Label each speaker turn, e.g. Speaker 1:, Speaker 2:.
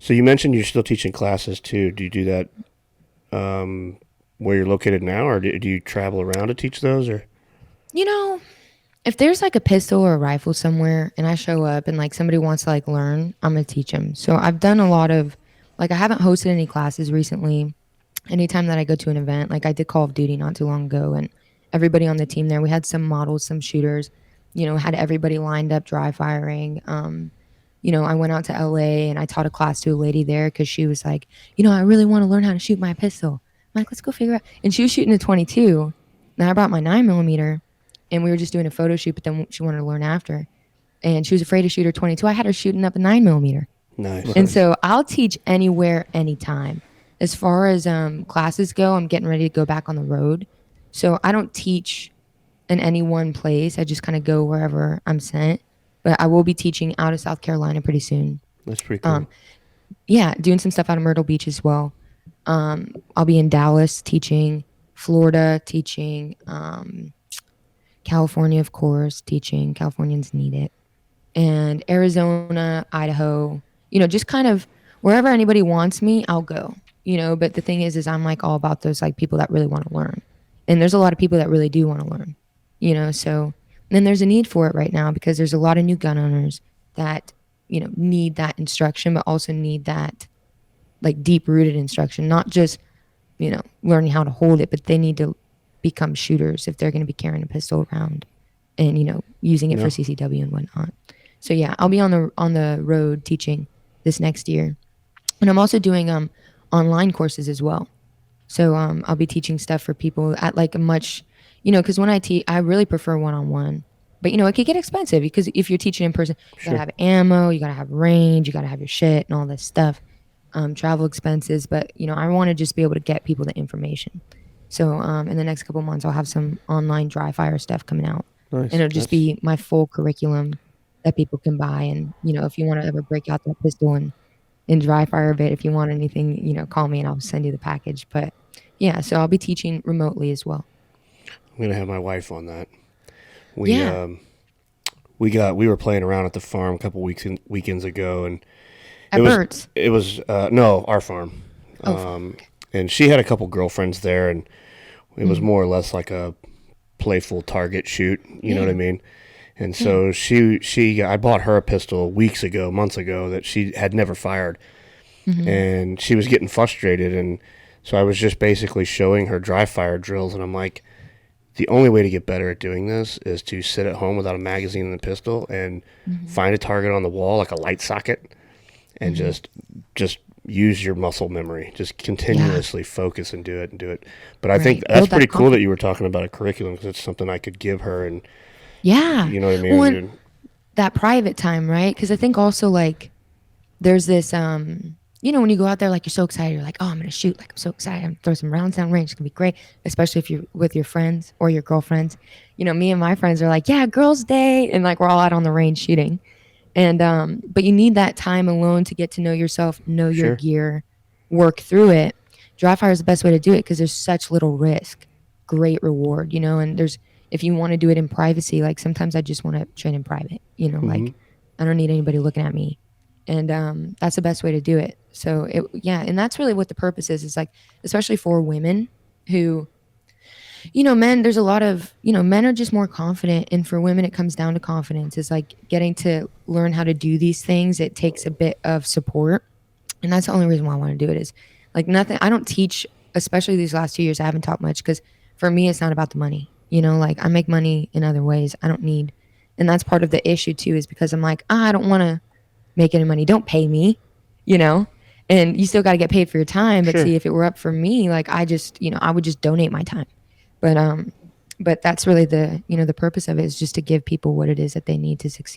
Speaker 1: So you mentioned you're still teaching classes too. Do you do that where you're located now, or do you travel around to teach those? Or
Speaker 2: You know, if there's like a pistol or a rifle somewhere and I show up and like somebody wants to like learn, I'm going to teach them. So I've done a lot of like I haven't hosted any classes recently. Anytime that I go to an event, like I did Call of Duty not too long ago and everybody on the team there, we had some models, some shooters, had everybody lined up dry firing. I went out to LA and I taught a class to a lady there because she was like, I really want to learn how to shoot my pistol. I'm like, let's go figure out. And she was shooting a 22. And I brought my 9 millimeter and we were just doing a photo shoot, but then she wanted to learn after. And she was afraid to shoot her 22. I had her shooting up a 9 millimeter.
Speaker 1: nice.
Speaker 2: And so I'll teach anywhere, anytime. As far as classes go, I'm getting ready to go back on the road. So I don't teach in any one place. I just kind of go wherever I'm sent. But I will be teaching out of South Carolina pretty soon.
Speaker 1: That's pretty cool.
Speaker 2: Um, yeah, doing some stuff out of Myrtle Beach as well. I'll be in Dallas teaching, Florida teaching, California, of course, teaching. Californians need it. And Arizona, Idaho, just kind of wherever anybody wants me, I'll go. But the thing is I'm like all about those like people that really want to learn. And there's a lot of people that really do want to learn, so then there's a need for it right now because there's a lot of new gun owners that, need that instruction, but also need that like deep rooted instruction, not just, learning how to hold it, but they need to become shooters if they're going to be carrying a pistol around and, using it
Speaker 1: Yeah.
Speaker 2: for CCW and whatnot. So yeah, I'll be on the road teaching this next year. And I'm also doing online courses as well. So I'll be teaching stuff for people at like a much, because when I teach, I really prefer one-on-one. But it could get expensive because if you're teaching in person, you gotta
Speaker 1: Sure.
Speaker 2: have ammo, you gotta have range, you gotta have your shit and all this stuff, travel expenses. But I want to just be able to get people the information. So in the next couple months, I'll have some online dry fire stuff coming out, and
Speaker 1: Nice.
Speaker 2: it'll just
Speaker 1: That's
Speaker 2: be my full curriculum that people can buy. And if you want to ever break out that pistol and dry fire a bit, if you want anything, call me and I'll send you the package. But yeah, so I'll be teaching remotely as well.
Speaker 1: I'm gonna have my wife on that. We
Speaker 2: Yeah,
Speaker 1: um we were playing around at the farm a couple weekends ago, and it
Speaker 2: at
Speaker 1: was
Speaker 2: Burt's.
Speaker 1: it was no, our farm.
Speaker 2: Oh, farm.
Speaker 1: Um,
Speaker 2: Okay.
Speaker 1: and she had a couple girlfriends there, and it was
Speaker 2: Hmm.
Speaker 1: more or less like a playful target shoot. You know what I
Speaker 2: Yeah,
Speaker 1: mean? And
Speaker 2: yeah.
Speaker 1: so she I bought her a pistol weeks ago, months ago that she had never fired,
Speaker 2: Hmm.
Speaker 1: and she was getting frustrated, and so I was just basically showing her dry fire drills, and I'm like, the only way to get better at doing this is to sit at home without a magazine and a pistol and
Speaker 2: Hmm.
Speaker 1: find a target on the wall like a light socket and
Speaker 2: Hmm.
Speaker 1: just use your muscle memory. Just
Speaker 2: Yeah,
Speaker 1: continuously focus and do it and do it. But I think
Speaker 2: right.
Speaker 1: that's
Speaker 2: Build
Speaker 1: pretty
Speaker 2: that
Speaker 1: cool that
Speaker 2: confidence.
Speaker 1: you were talking about a curriculum because it's something I could give her and
Speaker 2: Yeah.
Speaker 1: you know what I
Speaker 2: Well, and
Speaker 1: mean?
Speaker 2: that private time, right? Because I think also like there's this when you go out there like you're so excited, you're like, oh, I'm gonna shoot, like I'm so excited, I'm gonna throw some rounds down range, it's gonna be great, especially if you're with your friends or your girlfriends. Me and my friends are like, yeah, girls day, and like we're all out on the range shooting. And but you need that time alone to get to know yourself, know your
Speaker 1: Sure.
Speaker 2: gear, work through it. Dry fire is the best way to do it because there's such little risk, great reward, and there's if you want to do it in privacy, like sometimes I just want to train in private,
Speaker 1: Hmm.
Speaker 2: like I don't need anybody looking at me. And that's the best way to do it. So yeah, and that's really what the purpose is. It's like, especially for women who, men, there's a lot of, men are just more confident. And for women, it comes down to confidence. It's like getting to learn how to do these things. It takes a bit of support. And that's the only reason why I want to do it is like nothing. I don't teach, especially these last 2 years, I haven't taught much because for me, it's not about the money. Like I make money in other ways. I don't need, and that's part of the issue too, is because I'm like, I don't want to make any money. Don't pay me, you know? And you still got to get paid for your time. But
Speaker 1: Sure.
Speaker 2: see, if it were up for me, like I just, I would just donate my time. But that's really the, the purpose of it is just to give people what it is that they need to succeed.